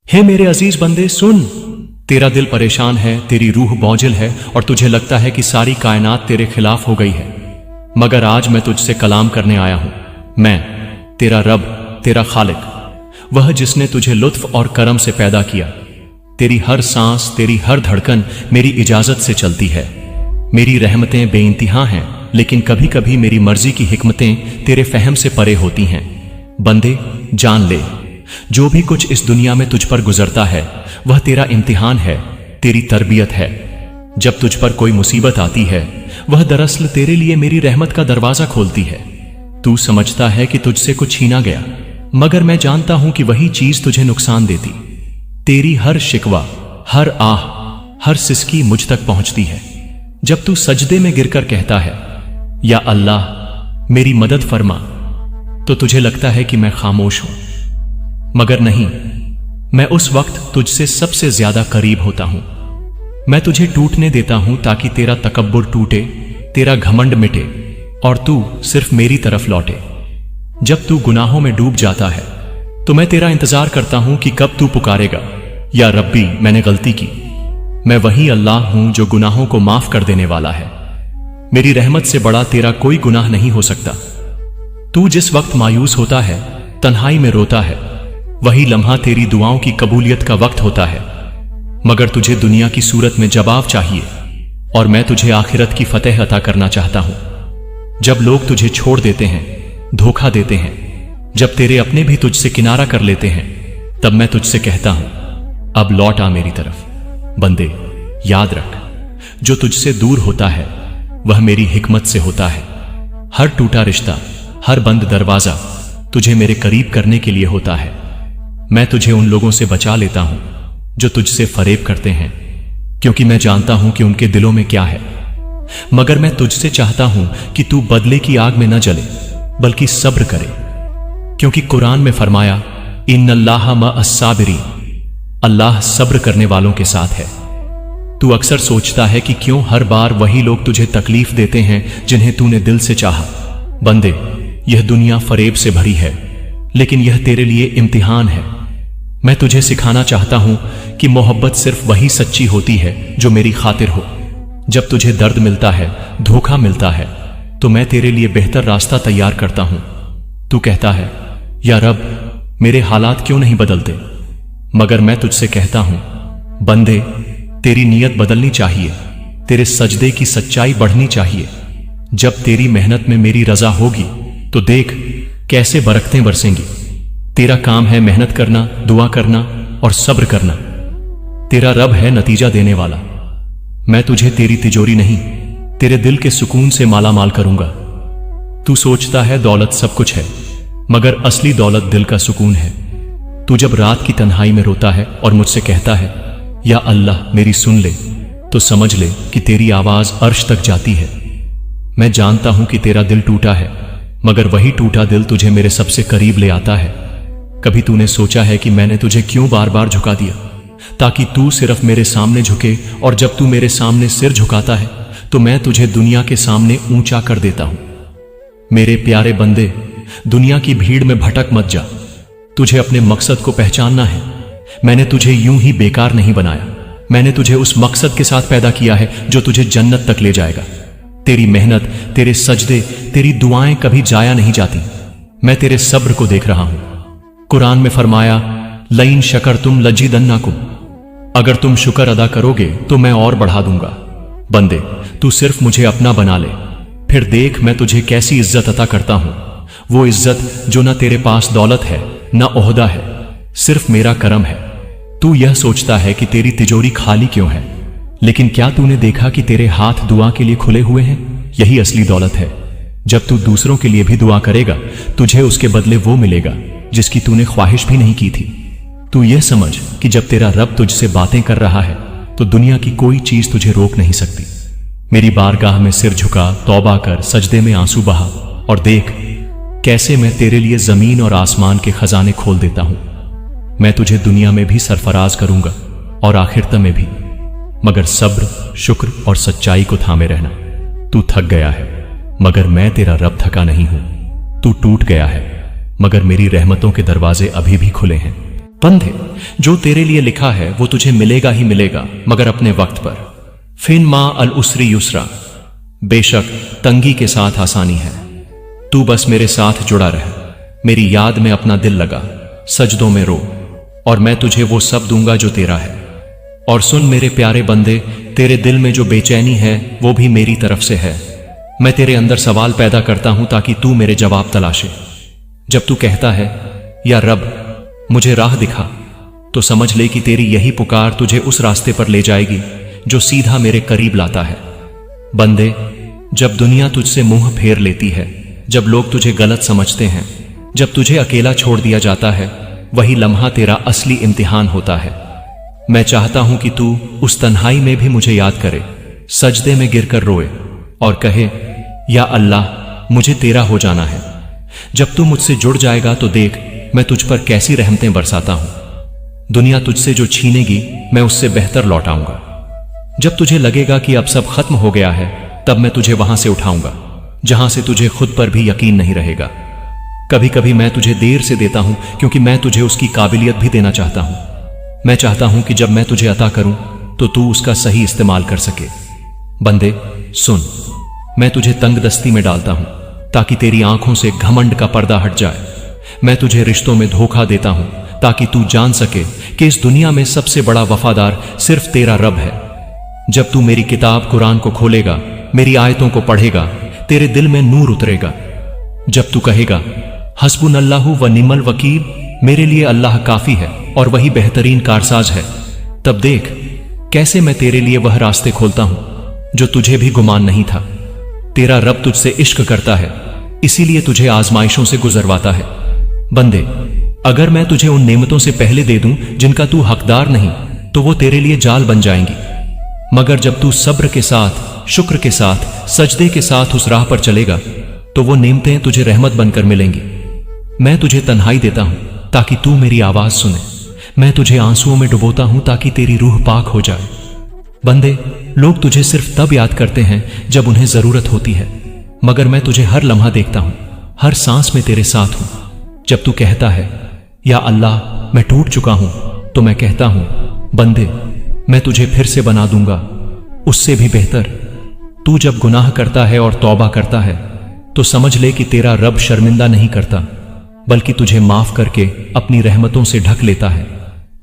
हे मेरे अजीज बंदे सुन, तेरा दिल परेशान है, तेरी रूह बोझिल है और तुझे लगता है कि सारी कायनात तेरे खिलाफ हो गई है। मगर आज मैं तुझसे कलाम करने आया हूं। मैं तेरा रब, तेरा खालिक, वह जिसने तुझे लुत्फ और करम से पैदा किया। तेरी हर सांस, तेरी हर धड़कन मेरी इजाजत से चलती है। मेरी रहमतें बेइंतहा हैं, लेकिन कभी कभी मेरी मर्जी की हिकमतें तेरे फहम से परे होती हैं। बंदे जान ले, जो भी कुछ इस दुनिया में तुझ पर गुजरता है वह तेरा इम्तिहान है, तेरी तरबियत है। जब तुझ पर कोई मुसीबत आती है वह दरअसल तेरे लिए मेरी रहमत का दरवाजा खोलती है। तू समझता है कि तुझसे कुछ छीना गया, मगर मैं जानता हूं कि वही चीज तुझे नुकसान देती। तेरी हर शिकवा, हर आह, हर सिसकी मुझ तक पहुंचती है। जब तू सजदे में गिरकर कहता है या अल्लाह मेरी मदद फरमा, तो तुझे लगता है कि मैं खामोश हूं, मगर नहीं, मैं उस वक्त तुझसे सबसे ज्यादा करीब होता हूं। मैं तुझे टूटने देता हूं ताकि तेरा तकब्बुर टूटे, तेरा घमंड मिटे और तू सिर्फ मेरी तरफ लौटे। जब तू गुनाहों में डूब जाता है तो मैं तेरा इंतजार करता हूं कि कब तू पुकारेगा या रब्बी मैंने गलती की। मैं वही अल्लाह हूं जो गुनाहों को माफ कर देने वाला है। मेरी रहमत से बड़ा तेरा कोई गुनाह नहीं हो सकता। तू जिस वक्त मायूस होता है, तन्हाई में रोता है, वही लम्हा तेरी दुआओं की कबूलियत का वक्त होता है। मगर तुझे दुनिया की सूरत में जवाब चाहिए और मैं तुझे आखिरत की फतेह अता करना चाहता हूं। जब लोग तुझे छोड़ देते हैं, धोखा देते हैं, जब तेरे अपने भी तुझसे किनारा कर लेते हैं, तब मैं तुझसे कहता हूं अब लौट आ मेरी तरफ। बंदे याद रख, जो तुझसे दूर होता है वह मेरी हिकमत से होता है। हर टूटा रिश्ता, हर बंद दरवाजा तुझे मेरे करीब करने के लिए होता है। मैं तुझे उन लोगों से बचा लेता हूं जो तुझसे फरेब करते हैं, क्योंकि मैं जानता हूं कि उनके दिलों में क्या है। मगर मैं तुझसे चाहता हूं कि तू बदले की आग में न जले, बल्कि सब्र करे, क्योंकि कुरान में फरमाया इन्नल्लाह मअस-साबिरीन, अल्लाह सब्र करने वालों के साथ है। तू अक्सर सोचता है कि क्यों हर बार वही लोग तुझे तकलीफ देते हैं जिन्हें तूने दिल से चाहा। बंदे, यह दुनिया फरेब से भरी है, लेकिन यह तेरे लिए इम्तिहान है। मैं तुझे सिखाना चाहता हूं कि मोहब्बत सिर्फ वही सच्ची होती है जो मेरी खातिर हो। जब तुझे दर्द मिलता है, धोखा मिलता है, तो मैं तेरे लिए बेहतर रास्ता तैयार करता हूं। तू कहता है या रब मेरे हालात क्यों नहीं बदलते, मगर मैं तुझसे कहता हूं बंदे, तेरी नीयत बदलनी चाहिए, तेरे सजदे की सच्चाई बढ़नी चाहिए। जब तेरी मेहनत में मेरी रजा होगी तो देख कैसे बरकतें बरसेंगी। तेरा काम है मेहनत करना, दुआ करना और सब्र करना। तेरा रब है नतीजा देने वाला। मैं तुझे तेरी तिजोरी नहीं, तेरे दिल के सुकून से माला माल करूंगा। तू सोचता है दौलत सब कुछ है, मगर असली दौलत दिल का सुकून है। तू जब रात की तन्हाई में रोता है और मुझसे कहता है या अल्लाह मेरी सुन ले, तो समझ ले कि तेरी आवाज अर्श तक जाती है। मैं जानता हूं कि तेरा दिल टूटा है, मगर वही टूटा दिल तुझे मेरे सबसे करीब ले आता है। कभी तूने सोचा है कि मैंने तुझे क्यों बार बार झुका दिया, ताकि तू सिर्फ मेरे सामने झुके, और जब तू मेरे सामने सिर झुकाता है तो मैं तुझे दुनिया के सामने ऊंचा कर देता हूं। मेरे प्यारे बंदे, दुनिया की भीड़ में भटक मत जा। तुझे अपने मकसद को पहचानना है। मैंने तुझे यूं ही बेकार नहीं बनाया। मैंने तुझे उस मकसद के साथ पैदा किया है जो तुझे जन्नत तक ले जाएगा। तेरी मेहनत, तेरे सजदे, तेरी दुआएं कभी जाया नहीं जाती। मैं तेरे सब्र को देख रहा हूं। कुरान में फरमाया लइन शकरतुम लजीदन्नाकुम, अगर तुम शुक्र अदा करोगे तो मैं और बढ़ा दूंगा। बंदे, तू सिर्फ मुझे अपना बना ले, फिर देख मैं तुझे कैसी इज्जत अता करता हूं। वो इज्जत जो ना तेरे पास दौलत है, ना ओहदा है, सिर्फ मेरा करम है। तू यह सोचता है कि तेरी तिजोरी खाली क्यों है, लेकिन क्या तूने देखा कि तेरे हाथ दुआ के लिए खुले हुए हैं? यही असली दौलत है। जब तू दूसरों के लिए भी दुआ करेगा, तुझे उसके बदले वो मिलेगा जिसकी तूने ख्वाहिश भी नहीं की थी। तू यह समझ कि जब तेरा रब तुझसे बातें कर रहा है तो दुनिया की कोई चीज तुझे रोक नहीं सकती। मेरी बारगाह में सिर झुका, तौबा कर, सजदे में आंसू बहा और देख कैसे मैं तेरे लिए जमीन और आसमान के खजाने खोल देता हूं। मैं तुझे दुनिया में भी सरफराज करूंगा और आखिरत में भी, मगर सब्र, शुक्र और सच्चाई को थामे रहना। तू थक गया है, मगर मैं तेरा रब थका नहीं हूं। तू टूट गया है, मगर मेरी रहमतों के दरवाजे अभी भी खुले हैं। बंदे, जो तेरे लिए लिखा है वो तुझे मिलेगा ही मिलेगा, मगर अपने वक्त पर। फिन मा अल उसरी युसरा, बेशक तंगी के साथ आसानी है। तू बस मेरे साथ जुड़ा रह, मेरी याद में अपना दिल लगा, सजदों में रो, और मैं तुझे वो सब दूंगा जो तेरा है। और सुन मेरे प्यारे बंदे, तेरे दिल में जो बेचैनी है वो भी मेरी तरफ से है। मैं तेरे अंदर सवाल पैदा करता हूं ताकि तू मेरे जवाब तलाशे। जब तू कहता है या रब मुझे राह दिखा, तो समझ ले कि तेरी यही पुकार तुझे उस रास्ते पर ले जाएगी जो सीधा मेरे करीब लाता है। बंदे, जब दुनिया तुझसे मुंह फेर लेती है, जब लोग तुझे गलत समझते हैं, जब तुझे अकेला छोड़ दिया जाता है, वही लम्हा तेरा असली इम्तिहान होता है। मैं चाहता हूं कि तू उस तन्हाई में भी मुझे याद करे, सजदे में गिरकर रोए और कहे, या अल्लाह मुझे तेरा हो जाना है। जब तू मुझसे जुड़ जाएगा तो देख मैं तुझ पर कैसी रहमतें बरसाता हूं। दुनिया तुझसे जो छीनेगी मैं उससे बेहतर लौटाऊंगा। जब तुझे लगेगा कि अब सब खत्म हो गया है, तब मैं तुझे वहां से उठाऊंगा जहां से तुझे खुद पर भी यकीन नहीं रहेगा। कभी कभी मैं तुझे देर से देता हूं क्योंकि मैं तुझे उसकी काबिलियत भी देना चाहता हूं। मैं चाहता हूं कि जब मैं तुझे अता करूं तो तू उसका सही इस्तेमाल कर सके। बंदे सुन, मैं तुझे तंगदस्ती में डालता हूं ताकि तेरी आंखों से घमंड का पर्दा हट जाए। मैं तुझे रिश्तों में धोखा देता हूं ताकि तू जान सके कि इस दुनिया में सबसे बड़ा वफादार सिर्फ तेरा रब है। जब तू मेरी किताब कुरान को खोलेगा, मेरी आयतों को पढ़ेगा, तेरे दिल में नूर उतरेगा। जब तू कहेगा हस्बुनल्लाहु व निमल वकील, मेरे लिए अल्लाह काफी है और वही बेहतरीन कारसाज है, तब देख कैसे मैं तेरे लिए वह रास्ते खोलता हूं जो तुझे भी गुमान नहीं था। तेरा रब तुझसे इश्क करता है, इसीलिए तुझे आजमाइशों से गुजरवाता है। बंदे, अगर मैं तुझे उन नेमतों से पहले दे दूं जिनका तू हकदार नहीं, तो वो तेरे लिए जाल बन जाएंगी। मगर जब तू सब्र के साथ, शुक्र के साथ, सजदे के साथ उस राह पर चलेगा, तो वो नेमतें तुझे रहमत बनकर मिलेंगी। मैं तुझे तन्हाई देता हूं ताकि तू मेरी आवाज सुने। मैं तुझे आंसुओं में डुबोता हूं ताकि तेरी रूह पाक हो जाए। बंदे, लोग तुझे सिर्फ तब याद करते हैं जब उन्हें जरूरत होती है, मगर मैं तुझे हर लम्हा देखता हूं, हर सांस में तेरे साथ हूं। जब तू कहता है या अल्लाह मैं टूट चुका हूं, तो मैं कहता हूं बंदे मैं तुझे फिर से बना दूंगा, उससे भी बेहतर। तू जब गुनाह करता है और तौबा करता है, तो समझ ले कि तेरा रब शर्मिंदा नहीं करता, बल्कि तुझे माफ करके अपनी रहमतों से ढक लेता है।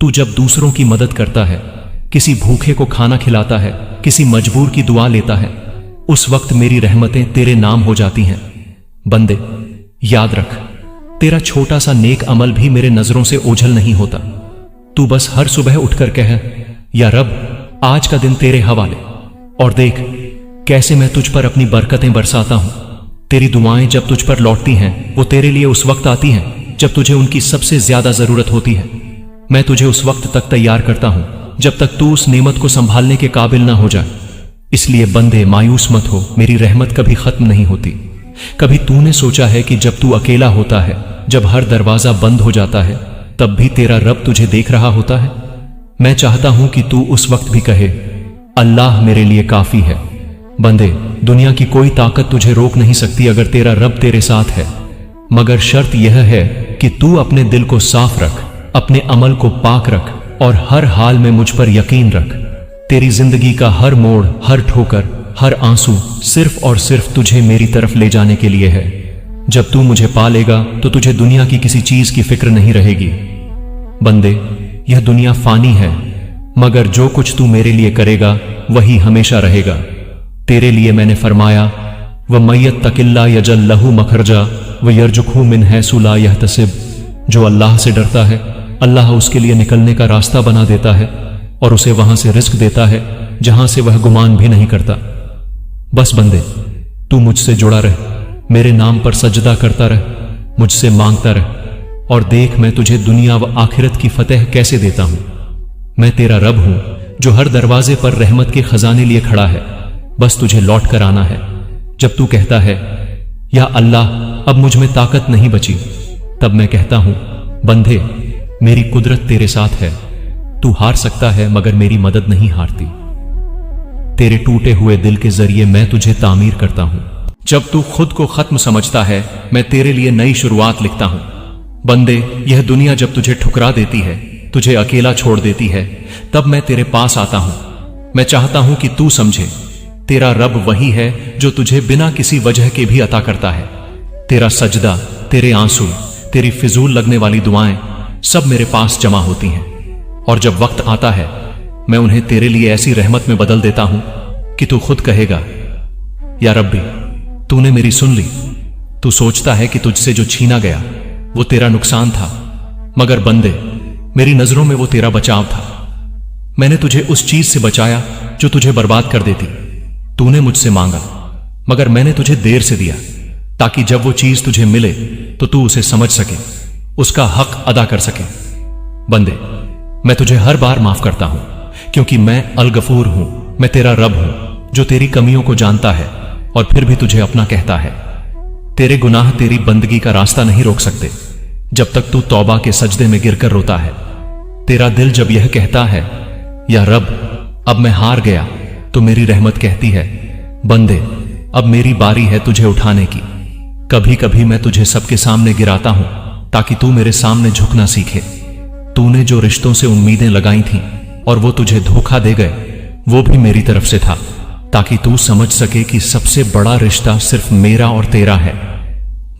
तू जब दूसरों की मदद करता है, किसी भूखे को खाना खिलाता है, किसी मजबूर की दुआ लेता है, उस वक्त मेरी रहमतें तेरे नाम हो जाती हैं। बंदे, याद रख, तेरा छोटा सा नेक अमल भी मेरे नजरों से ओझल नहीं होता। तू बस हर सुबह उठकर कह, या रब आज का दिन तेरे हवाले, और देख कैसे मैं तुझ पर अपनी बरकतें बरसाता हूं। तेरी दुआएं जब तुझ पर लौटती हैं, वो तेरे लिए उस वक्त आती हैं जब तुझे उनकी सबसे ज्यादा जरूरत होती है। मैं तुझे उस वक्त तक तैयार करता हूं जब तक तू उस नेमत को संभालने के काबिल ना हो जाए। इसलिए बंदे मायूस मत हो, मेरी रहमत कभी खत्म नहीं होती। कभी तूने सोचा है कि जब तू अकेला होता है, जब हर दरवाजा बंद हो जाता है, तब भी तेरा रब तुझे देख रहा होता है? मैं चाहता हूं कि तू उस वक्त भी कहे, अल्लाह मेरे लिए काफी है। बंदे, दुनिया की कोई ताकत तुझे रोक नहीं सकती अगर तेरा रब तेरे साथ है, मगर शर्त यह है कि तू अपने दिल को साफ रख, अपने अमल को पाक रख और हर हाल में मुझ पर यकीन रख। तेरी जिंदगी का हर मोड़, हर ठोकर, हर आंसू सिर्फ और सिर्फ तुझे मेरी तरफ ले जाने के लिए है। जब तू मुझे पा लेगा तो तुझे दुनिया की किसी चीज की फिक्र नहीं रहेगी। बंदे, यह दुनिया फानी है, मगर जो कुछ तू मेरे लिए करेगा वही हमेशा रहेगा। तेरे लिए मैंने फरमाया, व मैयत तकिल्ला यजल लहू मखरजा व यरजुखू मिन हैसु ला यहतसिब। जो अल्लाह से डरता है, अल्लाह उसके लिए निकलने का रास्ता बना देता है और उसे वहां से रिस्क देता है जहां से वह गुमान भी नहीं करता। बस बंदे, तू मुझसे जुड़ा रह, मेरे नाम पर सजदा करता रह, मुझसे मांगता रह और देख मैं तुझे दुनिया व आखिरत की फतेह कैसे देता हूं। मैं तेरा रब हूं जो हर दरवाजे पर रहमत के खजाने लिए खड़ा है, बस तुझे लौट कर आना है। जब तू कहता है, या अल्लाह अब मुझ में ताकत नहीं बची, तब मैं कहता हूं, बंदे मेरी कुदरत तेरे साथ है। तू हार सकता है मगर मेरी मदद नहीं हारती। तेरे टूटे हुए दिल के जरिए मैं तुझे तामीर करता हूं। जब तू खुद को खत्म समझता है, मैं तेरे लिए नई शुरुआत लिखता हूं। बंदे, यह दुनिया जब तुझे ठुकरा देती है, तुझे अकेला छोड़ देती है, तब मैं तेरे पास आता हूं। मैं चाहता हूं कि तू समझे, तेरा रब वही है जो तुझे बिना किसी वजह के भी अता करता है। तेरा सजदा, तेरे आंसू, तेरी फिजूल लगने वाली दुआएं सब मेरे पास जमा होती हैं, और जब वक्त आता है मैं उन्हें तेरे लिए ऐसी रहमत में बदल देता हूं कि तू खुद कहेगा, या रब्बी, तूने मेरी सुन ली। तू सोचता है कि तुझसे जो छीना गया वो तेरा नुकसान था, मगर बंदे, मेरी नजरों में वो तेरा बचाव था। मैंने तुझे उस चीज से बचाया जो तुझे बर्बाद कर देती। तूने मुझसे मांगा, मगर मैंने तुझे देर से दिया, ताकि जब वो चीज तुझे मिले तो तू उसे समझ सके, उसका हक अदा कर सके। बंदे, मैं तुझे हर बार माफ करता हूं, क्योंकि मैं अल गफूर हूं। मैं तेरा रब हूं जो तेरी कमियों को जानता है और फिर भी तुझे अपना कहता है। तेरे गुनाह तेरी बंदगी का रास्ता नहीं रोक सकते जब तक तू तौबा के सजदे में गिरकर रोता है। तेरा दिल जब यह कहता है, या रब, अब मैं हार गया, तो मेरी रहमत कहती है, बंदे, अब मेरी बारी है तुझे उठाने की। कभी कभी मैं तुझे सबके सामने गिराता हूं ताकि तू मेरे सामने झुकना सीखे। तूने जो रिश्तों से उम्मीदें लगाई थीं और वो तुझे धोखा दे गए, वो भी मेरी तरफ से था, ताकि तू समझ सके कि सबसे बड़ा रिश्ता सिर्फ मेरा और तेरा है।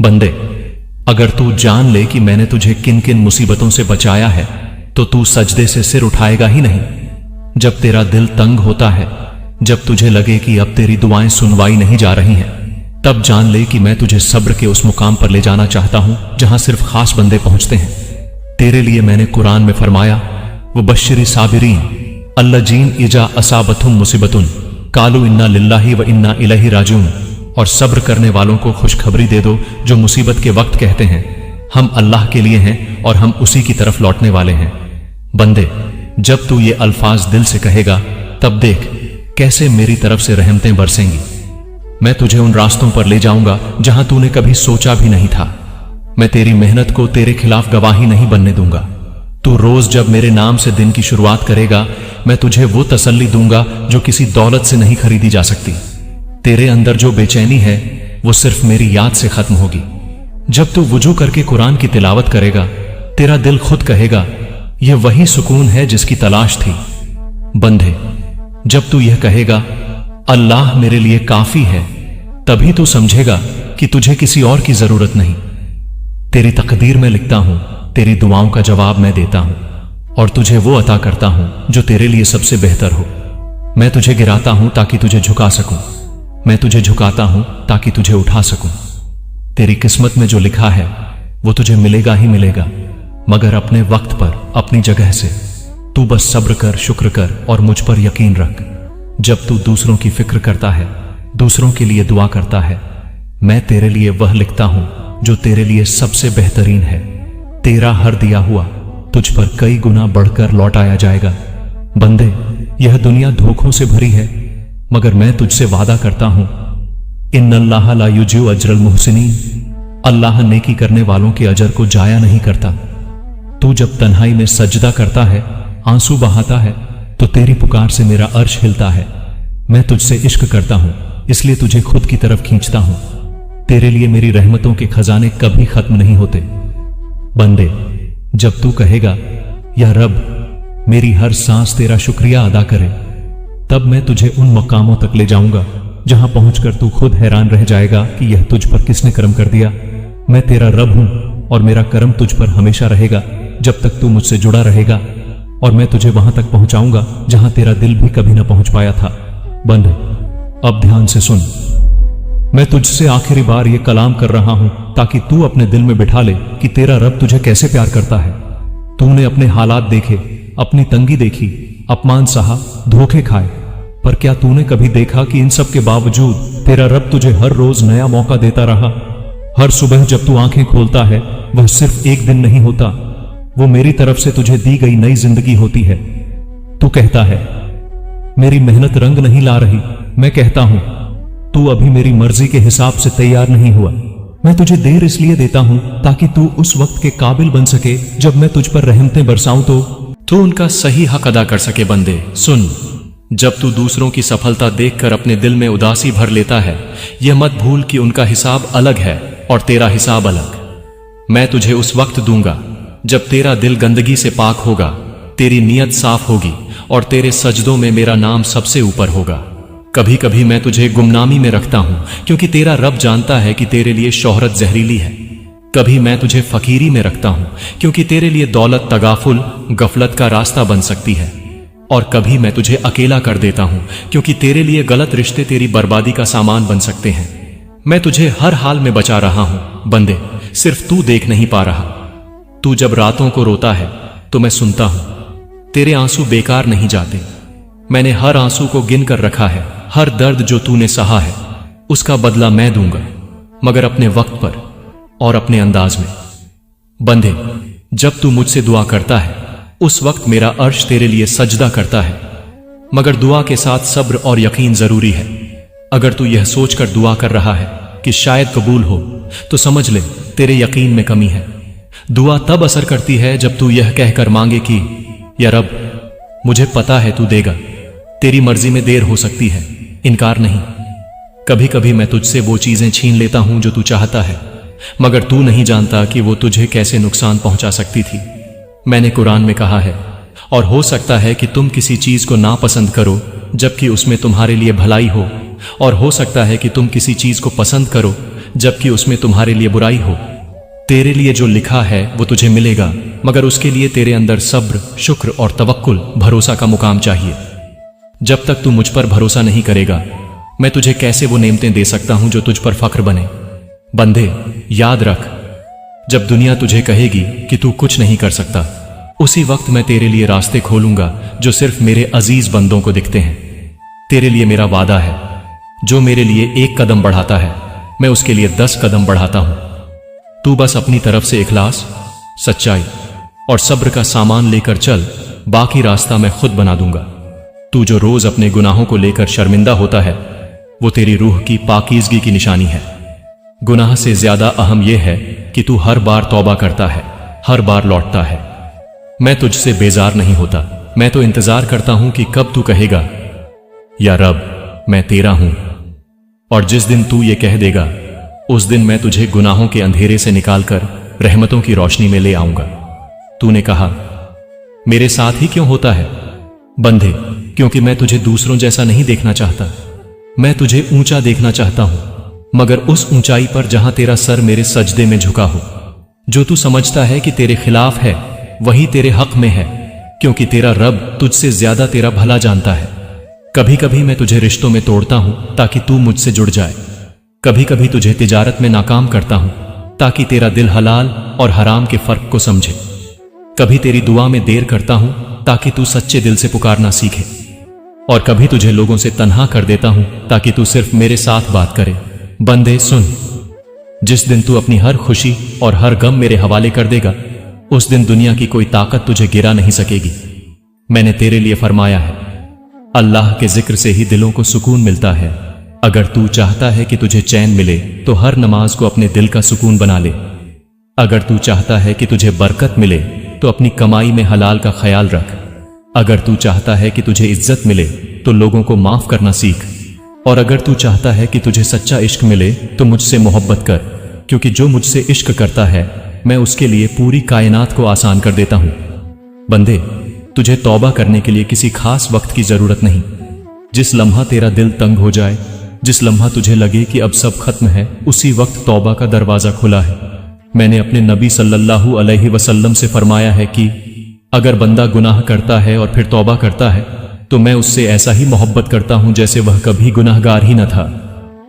बंदे, अगर तू जान ले कि मैंने तुझे किन किन मुसीबतों से बचाया है, तो तू सजदे से सिर उठाएगा ही नहीं। जब तेरा दिल तंग होता है, जब तुझे लगे कि अब तेरी दुआएं सुनवाई नहीं जा रही हैं, तब जान ले कि मैं तुझे सब्र के उस मुकाम पर ले जाना चाहता हूं जहां सिर्फ खास बंदे पहुंचते हैं। तेरे लिए मैंने कुरान में फरमाया, वो बश्शिरी साबिरीन अल्लजीन इजा असाबतहुम मुसीबतुन कालू इन्ना लिल्लाहि व इन्ना इलैहि राजिऊन। और सब्र करने वालों को खुशखबरी दे दो जो मुसीबत के वक्त कहते हैं, हम अल्लाह के लिए हैं और हम उसी की तरफ लौटने वाले हैं। बंदे, जब तू ये अल्फाज दिल से कहेगा, तब देख कैसे मेरी तरफ से रहमतें बरसेंगी। मैं तुझे उन रास्तों पर ले जाऊंगा जहां तूने कभी सोचा भी नहीं था। मैं तेरी मेहनत को तेरे खिलाफ गवाही नहीं बनने दूंगा। तू रोज जब मेरे नाम से दिन की शुरुआत करेगा, मैं तुझे वो तसल्ली दूंगा जो किसी दौलत से नहीं खरीदी जा सकती। तेरे अंदर जो बेचैनी है वो सिर्फ मेरी याद से खत्म होगी। जब तू वुजू करके कुरान की तिलावत करेगा, तेरा दिल खुद कहेगा, यह वही सुकून है जिसकी तलाश थी। बंधे, जब तू यह कहेगा, अल्लाह मेरे लिए काफी है, तभी तू समझेगा कि तुझे किसी और की जरूरत नहीं। तेरी तकदीर में लिखता हूं, तेरी दुआओं का जवाब मैं देता हूं, और तुझे वो अता करता हूं जो तेरे लिए सबसे बेहतर हो। मैं तुझे गिराता हूं ताकि तुझे झुका सकूं, मैं तुझे झुकाता हूं ताकि तुझे उठा सकूं। तेरी किस्मत में जो लिखा है वो तुझे मिलेगा ही मिलेगा, मगर अपने वक्त पर, अपनी जगह से। तू बस सब्र कर, शुक्र कर और मुझ पर यकीन रख। जब तू दूसरों की फिक्र करता है, दूसरों के लिए दुआ करता है, मैं तेरे लिए वह लिखता हूं जो तेरे लिए सबसे बेहतरीन है। तेरा हर दिया हुआ तुझ पर कई गुना बढ़कर लौटाया जाएगा। बंदे, यह दुनिया धोखों से भरी है, मगर मैं तुझसे वादा करता हूं, इन्नल्लाह ला युजिउ अजरल मुहसिनीन। अल्लाह नेकी करने वालों के अजर को जाया नहीं करता। तू जब तन्हाई में सजदा करता है, आंसू बहाता है, तो तेरी पुकार से मेरा अर्श हिलता है। मैं तुझसे इश्क करता हूं, इसलिए तुझे खुद की तरफ खींचता हूं। तेरे लिए मेरी रहमतों के खजाने कभी खत्म नहीं होते। बंदे, जब तू कहेगा, या रब, मेरी हर सांस तेरा शुक्रिया अदा करे, तब मैं तुझे उन मकामों तक ले जाऊंगा जहां पहुंचकर तू खुद हैरान रह जाएगा कि यह तुझ पर किसने करम कर दिया। मैं तेरा रब हूं और मेरा करम तुझ पर हमेशा रहेगा जब तक तू मुझसे जुड़ा रहेगा, और मैं तुझे वहां तक पहुंचाऊंगा जहां तेरा दिल भी कभी न पहुंच पाया था। बंद, अब ध्यान से सुन। मैं तुझसे आखिरी बार ये कलाम कर रहा हूं ताकि तू अपने दिल में बिठा ले कि तेरा रब तुझे कैसे प्यार करता है। तूने अपने हालात देखे, अपनी तंगी देखी, अपमान सहा, धोखे खाए, पर क्या तूने कभी देखा कि इन सब के बावजूद तेरा रब तुझे हर रोज नया मौका देता रहा। हर सुबह जब तू आंखें खोलता है, वह सिर्फ एक दिन नहीं होता, वो मेरी तरफ से तुझे दी गई नई जिंदगी होती है। तू कहता है, मेरी मेहनत रंग नहीं ला रही। मैं कहता हूं, तू अभी मेरी मर्जी के हिसाब से तैयार नहीं हुआ। मैं तुझे देर इसलिए देता हूं ताकि तू उस वक्त के काबिल बन सके जब मैं तुझ पर रहमतें बरसाऊं तो तू उनका सही हक अदा कर सके। बंदे सुन, जब तू दूसरों की सफलता देखकर अपने दिल में उदासी भर लेता है, यह मत भूल कि उनका हिसाब अलग है और तेरा हिसाब अलग। मैं तुझे उस वक्त दूंगा जब तेरा दिल गंदगी से पाक होगा, तेरी नीयत साफ होगी और तेरे सजदों में मेरा नाम सबसे ऊपर होगा। कभी कभी मैं तुझे गुमनामी में रखता हूं क्योंकि तेरा रब जानता है कि तेरे लिए शोहरत जहरीली है। कभी मैं तुझे फकीरी में रखता हूं क्योंकि तेरे लिए दौलत तगाफुल गफलत का रास्ता बन सकती है। और कभी मैं तुझे अकेला कर देता हूं क्योंकि तेरे लिए गलत रिश्ते तेरी बर्बादी का सामान बन सकते हैं। मैं तुझे हर हाल में बचा रहा हूं बंदे, सिर्फ तू देख नहीं पा रहा। तू जब रातों को रोता है तो मैं सुनता हूं, तेरे आंसू बेकार नहीं जाते। मैंने हर आंसू को गिन कर रखा है, हर दर्द जो तूने सहा है उसका बदला मैं दूंगा, मगर अपने वक्त पर और अपने अंदाज में। बंदे, जब तू मुझसे दुआ करता है उस वक्त मेरा अर्श तेरे लिए सजदा करता है, मगर दुआ के साथ सब्र और यकीन जरूरी है। अगर तू यह सोचकर दुआ कर रहा है कि शायद कबूल हो तो समझ ले तेरे यकीन में कमी है। दुआ तब असर करती है जब तू यह कहकर मांगे कि या रब, मुझे पता है तू देगा, तेरी मर्जी में देर हो सकती है, इनकार नहीं। कभी कभी मैं तुझसे वो चीजें छीन लेता हूं जो तू चाहता है, मगर तू नहीं जानता कि वो तुझे कैसे नुकसान पहुंचा सकती थी। मैंने कुरान में कहा है, और हो सकता है कि तुम किसी चीज को नापसंद करो जबकि उसमें तुम्हारे लिए भलाई हो, और हो सकता है कि तुम किसी चीज को पसंद करो जबकि उसमें तुम्हारे लिए बुराई हो। तेरे लिए जो लिखा है वो तुझे मिलेगा, मगर उसके लिए तेरे अंदर सब्र, शुक्र और तवक्कुल, भरोसा का मुकाम चाहिए। जब तक तू मुझ पर भरोसा नहीं करेगा मैं तुझे कैसे वो नेमतें दे सकता हूं जो तुझ पर फख्र बने। बंदे, याद रख, जब दुनिया तुझे कहेगी कि तू कुछ नहीं कर सकता, उसी वक्त मैं तेरे लिए रास्ते खोलूंगा जो सिर्फ मेरे अजीज बंदों को दिखते हैं। तेरे लिए मेरा वादा है, जो मेरे लिए 1 कदम बढ़ाता है मैं उसके लिए 10 कदम बढ़ाता हूं। तू बस अपनी तरफ से इखलास, सच्चाई और सब्र का सामान लेकर चल, बाकी रास्ता मैं खुद बना दूंगा। तू जो रोज अपने गुनाहों को लेकर शर्मिंदा होता है वो तेरी रूह की पाकीज़गी की निशानी है। गुनाह से ज्यादा अहम यह है कि तू हर बार तौबा करता है, हर बार लौटता है। मैं तुझसे बेजार नहीं होता, मैं तो इंतजार करता हूं कि कब तू कहेगा या रब, मैं तेरा हूं। और जिस दिन तू ये कह देगा उस दिन मैं तुझे गुनाहों के अंधेरे से निकालकर रहमतों की रोशनी में ले आऊंगा। तूने कहा, मेरे साथ ही क्यों होता है? बंधे, क्योंकि मैं तुझे दूसरों जैसा नहीं देखना चाहता। मैं तुझे ऊंचा देखना चाहता हूं, मगर उस ऊंचाई पर जहां तेरा सर मेरे सजदे में झुका हो। जो तू समझता है कि तेरे खिलाफ है वही तेरे हक में है, क्योंकि तेरा रब तुझसे ज्यादा तेरा भला जानता है। कभी कभी मैं तुझे रिश्तों में तोड़ता हूं ताकि तू मुझसे जुड़ जाए। कभी कभी तुझे तिजारत में नाकाम करता हूं ताकि तेरा दिल हलाल और हराम के फर्क को समझे। कभी तेरी दुआ में देर करता हूं ताकि तू सच्चे दिल से पुकारना सीखे, और कभी तुझे लोगों से तन्हा कर देता हूं ताकि तू सिर्फ मेरे साथ बात करे। बंदे सुन, जिस दिन तू अपनी हर खुशी और हर गम मेरे हवाले कर देगा उस दिन दुनिया की कोई ताकत तुझे गिरा नहीं सकेगी। मैंने तेरे लिए फरमाया है, अल्लाह के जिक्र से ही दिलों को सुकून मिलता है। अगर तू चाहता है कि तुझे चैन मिले तो हर नमाज को अपने दिल का सुकून बना ले। अगर तू चाहता है कि तुझे बरकत मिले तो अपनी कमाई में हलाल का ख्याल रख। अगर तू चाहता है कि तुझे इज्जत मिले तो लोगों को माफ करना सीख। और अगर तू चाहता है कि तुझे सच्चा इश्क मिले तो मुझसे मोहब्बत कर, क्योंकि जो मुझसे इश्क करता है मैं उसके लिए पूरी कायनात को आसान कर देता हूं। बंदे, तुझे तौबा करने के लिए किसी खास वक्त की जरूरत नहीं। जिस लम्हा तेरा दिल तंग हो जाए, जिस लम्हा तुझे लगे कि अब सब खत्म है, उसी वक्त तौबा का दरवाजा खुला है। मैंने अपने नबी सल्लल्लाहु अलैहि वसल्लम से फरमाया है कि अगर बंदा गुनाह करता है और फिर तौबा करता है तो मैं उससे ऐसा ही मोहब्बत करता हूं जैसे वह कभी गुनाहगार ही न था।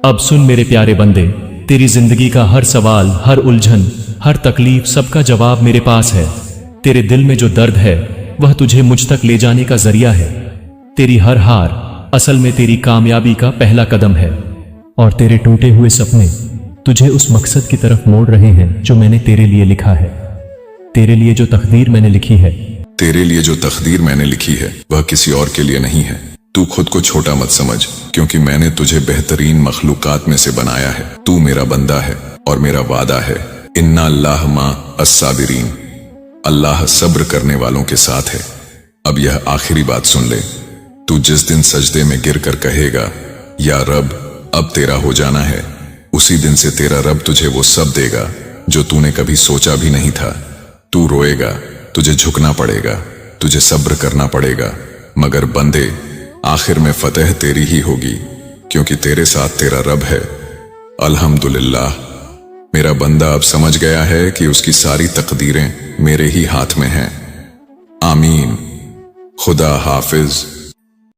अब सुन मेरे प्यारे बंदे, तेरी जिंदगी का हर सवाल, हर उलझन, हर तकलीफ, सबका जवाब मेरे पास है। तेरे दिल में जो दर्द है वह तुझे मुझ तक ले जाने का जरिया है। तेरी हर हार असल में तेरी कामयाबी का पहला कदम है, और तेरे टूटे हुए सपने तुझे उस मकसद की तरफ मोड़ रहे हैं जो मैंने तेरे लिए लिखा है। तेरे लिए जो तकदीर मैंने लिखी है, तेरे लिए जो तकदीर मैंने लिखी है वह किसी और के लिए नहीं है। तू खुद को छोटा मत समझ, क्योंकि मैंने तुझे बेहतरीन मखलूकात में से बनाया है। तू मेरा बंदा है और मेरा वादा है, इन्ना अल्लाह मा अस्साबिरीन, अल्लाह सब्र करने वालों के साथ है। अब यह आखिरी बात सुन ले, तू जिस दिन सजदे में गिर कर कहेगा या रब अब तेरा हो जाना है, उसी दिन से तेरा रब तुझे वो सब देगा जो तूने कभी सोचा भी नहीं था। तू रोएगा, तुझे झुकना पड़ेगा, तुझे सब्र करना पड़ेगा, मगर बंदे आखिर में फतेह तेरी ही होगी, क्योंकि तेरे साथ तेरा रब है। अल्हम्दुलिल्लाह, मेरा बंदा अब समझ गया है कि उसकी सारी तकदीरें मेरे ही हाथ में हैं। आमीन। खुदा हाफिज।